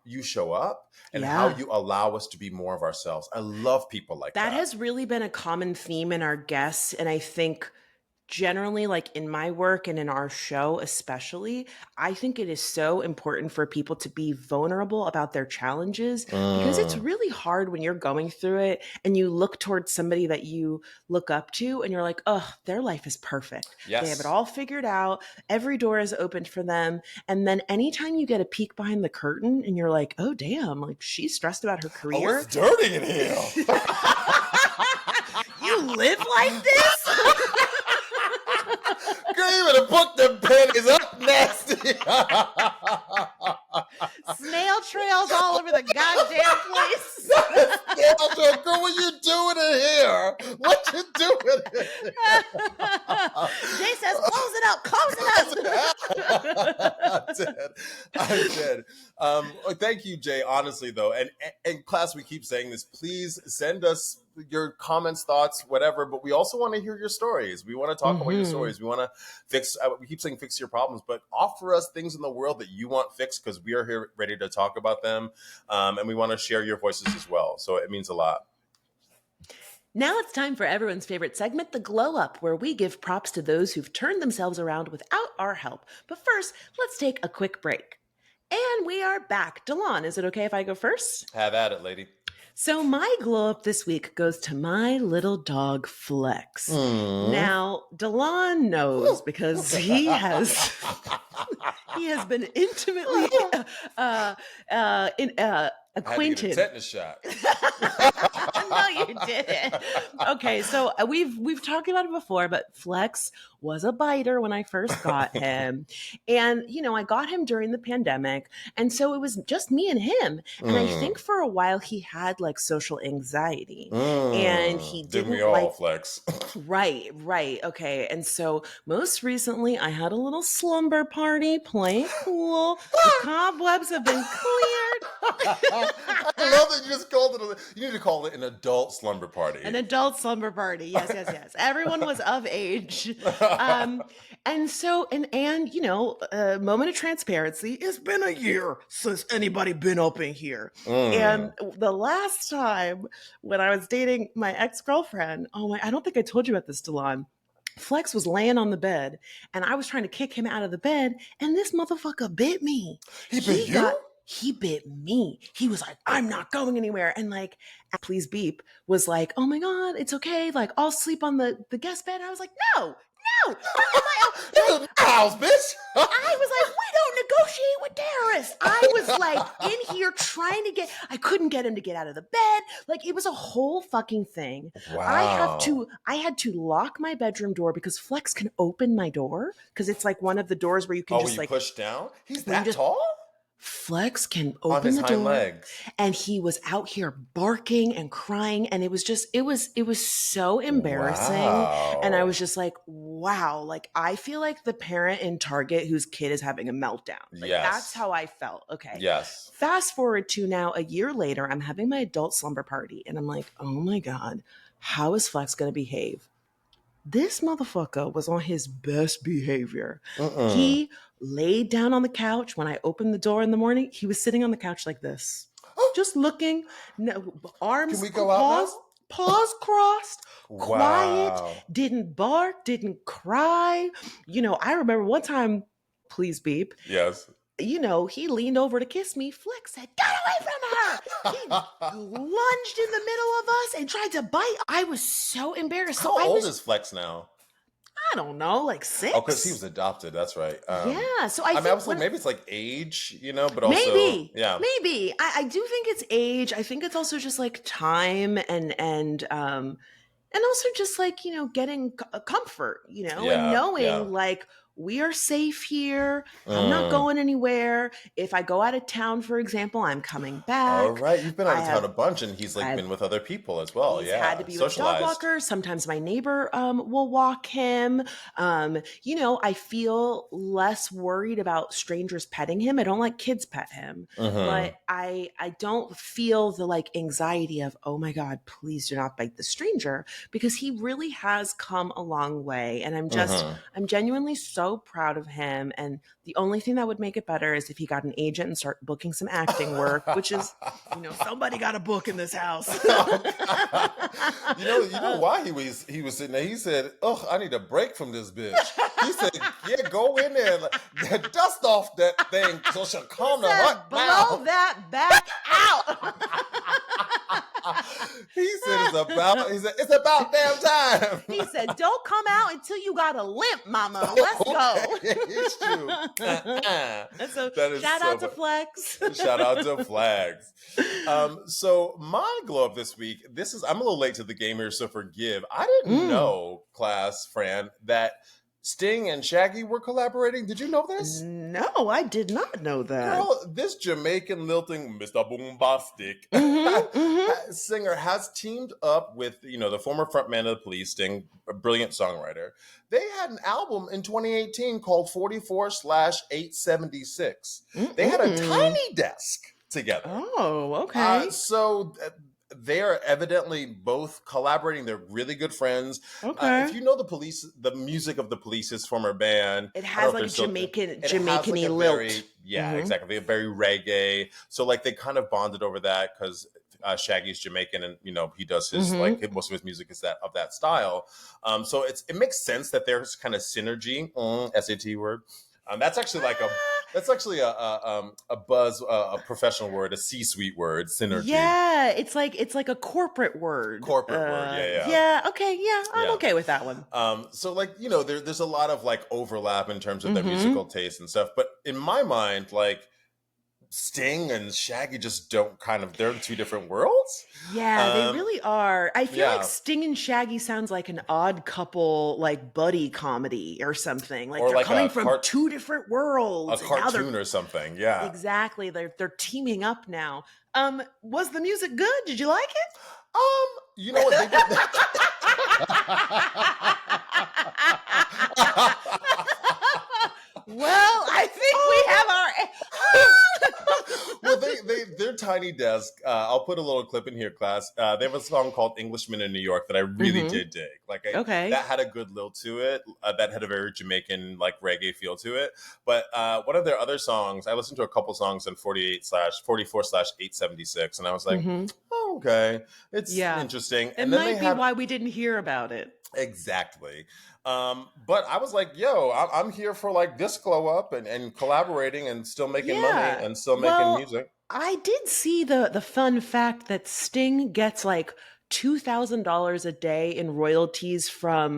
you show up and how you allow us to be more of ourselves. I love people like that. That has really been a common theme in our guests. And I think generally, like in my work and in our show especially, I think it is so important for people to be vulnerable about their challenges because it's really hard when you're going through it and you look towards somebody that you look up to and you're like, oh, their life is perfect. Yes. They have it all figured out. Every door is opened for them. And then anytime you get a peek behind the curtain and you're like, oh, damn, like she's stressed about her career. Oh, it's dirty in here. You live like this? Girl, you better put them panties up nasty. Snail trails all over the goddamn place. Snail trail. Girl, what you doing in here? What you doing in here? Jay says, close it up. I did. Thank you, Jay. Honestly, though, and class, we keep saying this. Please send us your comments, thoughts, whatever. But we also want to hear your stories. We want to talk about your stories. We want to fix. We keep saying fix your problems, but offer us things in the world that you want fixed because we are here ready to talk about them, and we want to share your voices as well. So it means a lot. Now it's time for everyone's favorite segment, the Glow Up, where we give props to those who've turned themselves around without our help. But first, let's take a quick break. And we are back. Delon, is it okay if I go first? Have at it, lady. So my glow up this week goes to my little dog, Flex. Now, Delon knows because he has been intimately acquainted. Had to get a tetanus shot. No, you didn't. Okay, so we've talked about it before, but Flex was a biter when I first got him. And, I got him during the pandemic. And so it was just me and him. And I think for a while he had like social anxiety. And he didn't we all, Flex. Right. Okay. And so most recently I had a little slumber party playing pool. The cobwebs have been cleared. I love that you just called it. You need to call it an adult slumber party. An adult slumber party. Yes. Everyone was of age. And so, a moment of transparency. It's been a year since anybody been up in here. And the last time when I was dating my ex-girlfriend, I don't think I told you about this, Delon. Flex was laying on the bed and I was trying to kick him out of the bed and this motherfucker bit me. He bit you? He bit me. He was like, I'm not going anywhere. And like, please beep was like, oh my God, it's okay. Like, I'll sleep on the guest bed. And I was like, no. House, bitch. I was like, we don't negotiate with terrorists. I was like in here I couldn't get him to get out of the bed. Like it was a whole fucking thing. Wow. I had to lock my bedroom door because Flex can open my door because it's like one of the doors where you can just like push down. He's that tall? Flex can open the door legs. And he was out here barking and crying and it was so embarrassing. Wow. And I was just like, wow, like I feel like the parent in Target whose kid is having a meltdown. Like, yes. That's how I felt. Okay. Yes. Fast forward to now a year later, I'm having my adult slumber party and I'm like, oh my God, how is Flex going to behave? This motherfucker was on his best behavior. He laid down on the couch. When I opened the door in the morning, he was sitting on the couch like this, just looking, arms, Can we go out paws crossed, Wow. quiet, didn't bark, didn't cry. I remember one time, please beep. Yes. He leaned over to kiss me. Flex said, get away from her. He lunged in the middle of us and tried to bite. I was so embarrassed. How old is Flex now? I don't know, like 6. Oh, because he was adopted. That's right. Yeah. So I was like, maybe it's like age, but also. Maybe. Yeah. Maybe. I do think it's age. I think it's also just like time and also just like, getting comfort, and knowing like we are safe here. I'm not going anywhere. If I go out of town, for example, I'm coming back. All right. You've been out of town a bunch, and he's I've- been with other people as well. He's Yeah. had to be with a dog walker. Sometimes my neighbor will walk him. I feel less worried about strangers petting him. I don't like kids pet him, but I don't feel the like anxiety of, oh my God, please do not bite the stranger, because he really has come a long way. And I'm genuinely so proud of him. And the only thing that would make it better is if he got an agent and start booking some acting work, which is, somebody got a book in this house. You know why he was sitting there? He said, "Oh, I need a break from this bitch." He said, "Yeah, go in there and dust off that thing so she'll calm the heart down. Blow that back out." He said, "It's about damn time." He said, "Don't come out until you got a limp, mama. Let's go." It's true. So shout out to Flex. Shout out to Flex. So my glow up this week, I'm a little late to the game here, so forgive. I didn't know, class, Fran, that Sting and Shaggy were collaborating. Did you know this? No, I did not know that. Girl, this Jamaican lilting Mr. Boombastic singer has teamed up with, the former frontman of the Police, Sting, a brilliant songwriter. They had an album in 2018 called 44/876. They had a tiny desk together. Oh, okay. They are evidently both collaborating. They're really good friends. Okay. If you know the Police, the music of the Police's former band, it has like Jamaican-y lilt. Exactly. A very reggae. So like they kind of bonded over that because Shaggy's Jamaican, and he does his most of his music is of that style. So it makes sense that there's kind of synergy. SAT word. That's actually a buzz, a professional word, a C-suite word, synergy. Yeah, it's like a corporate word. Corporate word, yeah. Yeah, okay, yeah, I'm okay with that one. So there's a lot of like overlap in terms of their musical taste and stuff. But in my mind, like Sting and Shaggy just they're in two different worlds. Yeah, they really are. I feel like Sting and Shaggy sounds like an Odd Couple, like buddy comedy or something. Like they're coming from two different worlds. A cartoon or something, yeah. Exactly. They're teaming up now. Was the music good? Did you like it? You know what they did? Well, I think we have our. Well, their tiny desk. I'll put a little clip in here, class. They have a song called "Englishman in New York" that I really did dig. That had a good lilt to it. That had a very Jamaican like reggae feel to it. But one of their other songs, I listened to a couple songs on 44/876, and I was like, oh, okay, it's interesting. It might be why we didn't hear about it. Exactly. But I was like, yo, I'm here for like this glow up and collaborating and still making money and still making music. I did see the fun fact that Sting gets like $2,000 a day in royalties from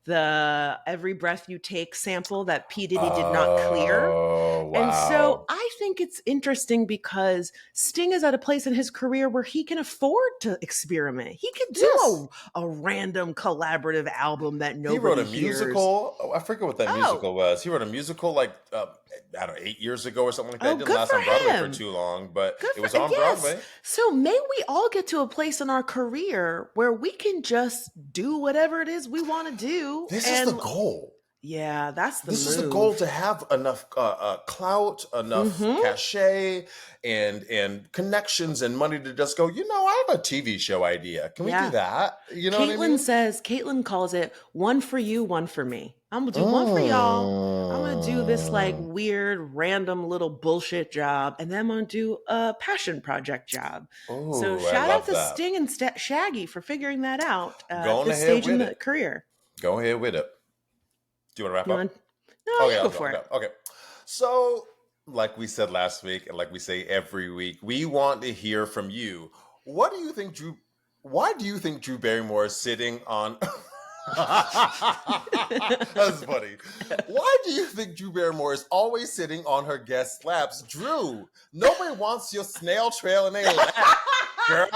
the Every Breath You Take sample that P. Diddy did not clear. Oh, wow. And so I think it's interesting because Sting is at a place in his career where he can afford to experiment. He can do a random collaborative album that nobody He wrote a hears. musical. Oh, I forget what that musical was. He wrote a musical like, I don't know, 8 years ago or something like that. It didn't last on Broadway for too long, but it was on Broadway. So may we all get to a place in our career where we can just do whatever it is we want to do. This is the goal. Yeah, that's the move. This is the goal, to have enough clout, enough cachet, and connections and money to just go, I have a TV show idea. Can we do that? You know what I mean? Caitlin calls it one for you, one for me. I'm going to do one for y'all. I'm going to do this like weird, random little bullshit job. And then I'm going to do a passion project job. Ooh, so shout out to Sting and Shaggy for figuring that out at this stage in the career. Go ahead with it. Do you want to wrap up? No, go for it. Okay. So, like we said last week, and like we say every week, we want to hear from you. Why do you think Drew Barrymore is sitting on... That's funny. Why do you think Drew Barrymore is always sitting on her guest laps? Drew, nobody wants your snail trail in their lap, girl.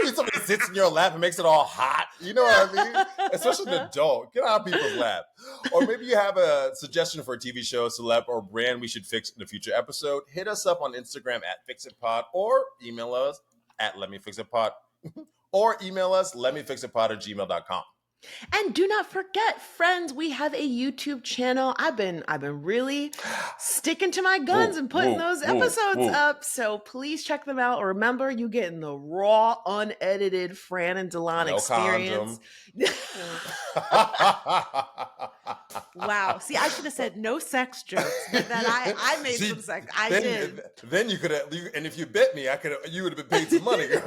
mean somebody sits in your lap and makes it all hot? You know what I mean? Especially an adult. Get out of people's lap. Or maybe you have a suggestion for a TV show, celeb, or brand we should fix in a future episode. Hit us up on Instagram at FixItPod or email us at LemmeFixItPod or email us LemmeFixItPod@gmail.com. And do not forget, friends, we have a YouTube channel. I've been really sticking to my guns and putting those episodes up. So please check them out. Remember, you getting the raw, unedited Fran and Delon experience. Wow. See, I should have said no sex jokes, but then I made some sex. I did. Then you could have, and if you bit me, you would have been paid some money, girl.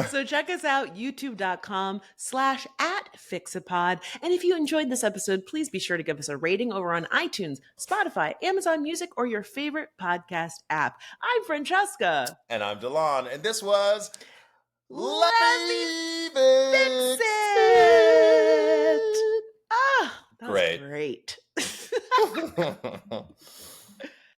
So check us out, youtube.com/@FixItPod. And if you enjoyed this episode, please be sure to give us a rating over on iTunes, Spotify, Amazon Music, or your favorite podcast app. I'm Franchesca. And I'm Delon. And this was Lemme Fix It. Ah, that was great. great.